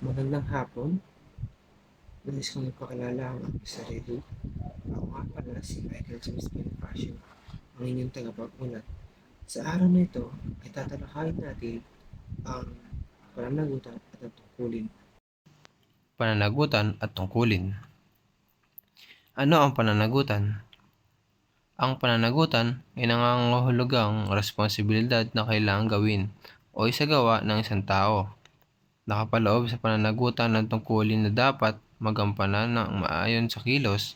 Magandang hapon. Nais kong ipakilala ang aking sarili. Ako nga pala si Michael James Bonifacio, ang inyong tagapagmulat. Sa araw na ito ay tatalakayin natin ang pananagutan at ang tungkulin. Pananagutan at tungkulin. Ano ang pananagutan? Ang pananagutan ay nangangahulugang responsibilidad na kailangang gawin o isagawa ng isang tao. Nakapaloob sa pananagutan ng tungkulin na dapat magampanan ng maayon sa kilos.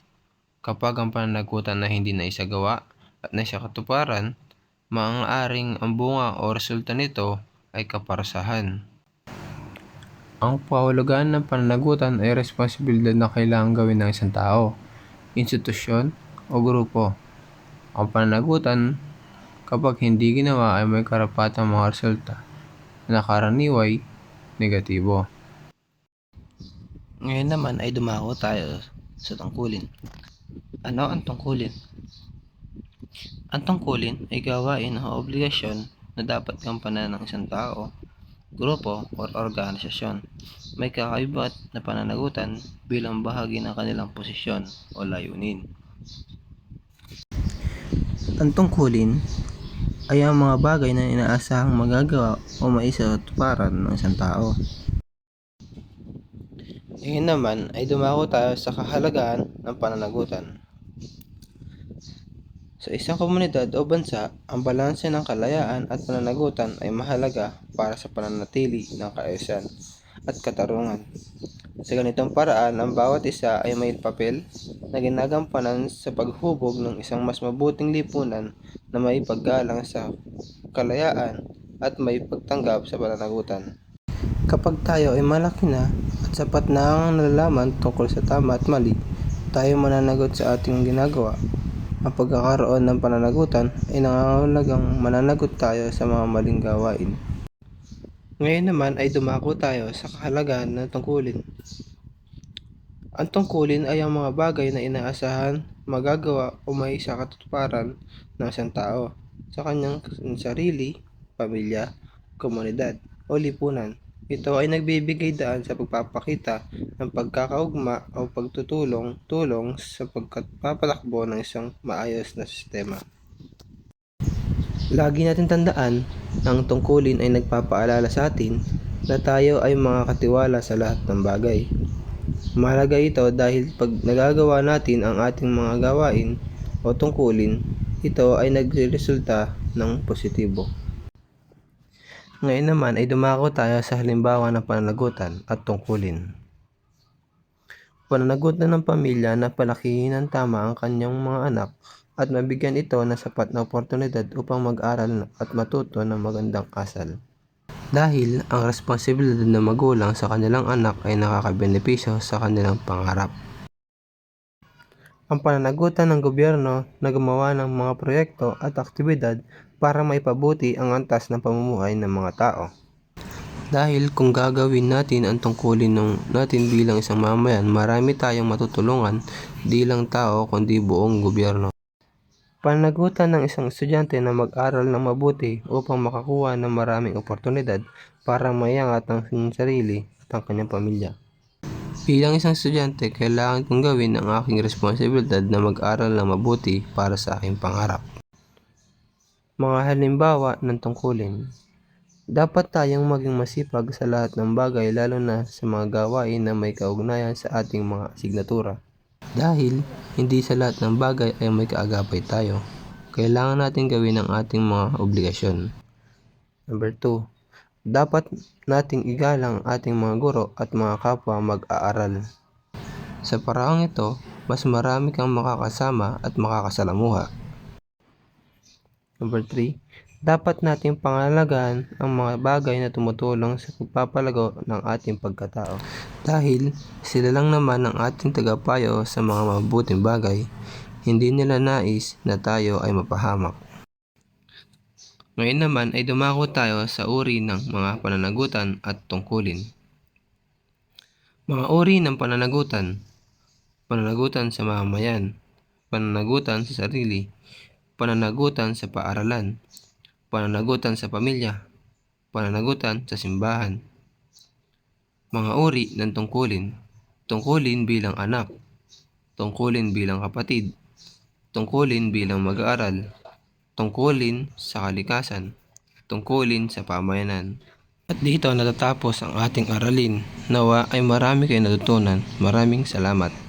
Kapag ang pananagutan na hindi naisagawa at naisakatuparan, maaaring ang bunga o resulta nito ay kaparusahan. Ang kahulugan ng pananagutan ay responsibilidad na kailangang gawin ng isang tao, institusyon, o grupo. Ang pananagutan, kapag hindi ginawa ay may karapatang mga resulta na karaniway negatibo. Ngayon naman ay dumako tayo sa tungkulin. Ano ang tungkulin? Ang tungkulin ay gawain o obligasyon na dapat gampanan ng isang tao, grupo o organisasyon. May kakaibat na pananagutan bilang bahagi ng kanilang posisyon o layunin. Ang tungkulin ay ang mga bagay na inaasahang magagawa o maisatuparan ng isang tao. Ngayon naman ay dumako tayo sa kahalagahan ng pananagutan. Sa isang komunidad o bansa, ang balanse ng kalayaan at pananagutan ay mahalaga para sa pananatili ng kaayusan at katarungan. Sa ganitong paraan, ang bawat isa ay may papel na ginagampanan sa paghubog ng isang mas mabuting lipunan na may paggalang sa kalayaan at may pagtanggap sa pananagutan. Kapag tayo ay malaki na at sapat na ang nalalaman tungkol sa tama at mali, tayo mananagot sa ating ginagawa. Ang pagkakaroon ng pananagutan ay nangangahulugang mananagot tayo sa mga maling gawain. Ngayon naman ay dumako tayo sa kahalagahan ng tungkulin. Ang tungkulin ay ang mga bagay na inaasahan, magagawa o may sakatuparan ng isang tao sa kanyang sarili, pamilya, komunidad o lipunan. Ito ay nagbibigay daan sa pagpapakita ng pagkakaugma o pagtutulong-tulong sa pagpapatakbo ng isang maayos na sistema. Lagi natin tandaan na ang tungkulin ay nagpapaalala sa atin na tayo ay mga katiwala sa lahat ng bagay. Mahalaga ito dahil pag nagagawa natin ang ating mga gawain o tungkulin, ito ay nagresulta ng positibo. Ngayon naman ay dumako tayo sa halimbawa ng pananagutan at tungkulin. Pananagutan ng pamilya na palakihin ng tama ang kanyang mga anak at mabigyan ito ng sapat na oportunidad upang mag-aral at matuto ng magandang asal. Dahil ang responsibilidad ng magulang sa kanilang anak ay nakakabenepisyo sa kanilang pangarap. Ang pananagutan ng gobyerno na gumawa ng mga proyekto at aktibidad para maipabuti ang antas ng pamumuhay ng mga tao. Dahil kung gagawin natin ang tungkulin natin bilang isang mamayan, marami tayong matutulungan, di lang tao kundi buong gobyerno. Pananagutan ng isang estudyante na mag-aral ng mabuti upang makakuha ng maraming oportunidad para maiangat ang kanyang sarili at ang kanyang pamilya. Bilang isang estudyante, kailangan kong gawin ang aking responsibilidad na mag-aral ng mabuti para sa aking pangarap. Mga halimbawa ng tungkulin. Dapat tayong maging masipag sa lahat ng bagay lalo na sa mga gawain na may kaugnayan sa ating mga asignatura. Dahil hindi sa lahat ng bagay ay may kaagapay tayo, kailangan natin gawin ang ating mga obligasyon. Number 2. Dapat nating igalang ating mga guro at mga kapwa mag-aaral. Sa paraang ito, mas marami kang makakasama at makakasalamuha. Number 3. Dapat nating pangalagaan ang mga bagay na tumutulong sa pagpapalago ng ating pagkatao. Dahil sila lang naman ang ating tagapayo sa mga mabuting bagay, hindi nila nais na tayo ay mapahamak. Ngayon naman ay dumako tayo sa uri ng mga pananagutan at tungkulin. Mga uri ng pananagutan. Pananagutan sa mamamayan, pananagutan sa sarili, pananagutan sa paaralan, pananagutan sa pamilya, pananagutan sa simbahan. Mga uri ng tungkulin. Tungkulin bilang anak. Tungkulin bilang kapatid. Tungkulin bilang mag-aaral. Tungkulin sa kalikasan. Tungkulin sa pamayanan. At dito natatapos ang ating aralin. Nawa ay marami kayong natutunan. Maraming salamat.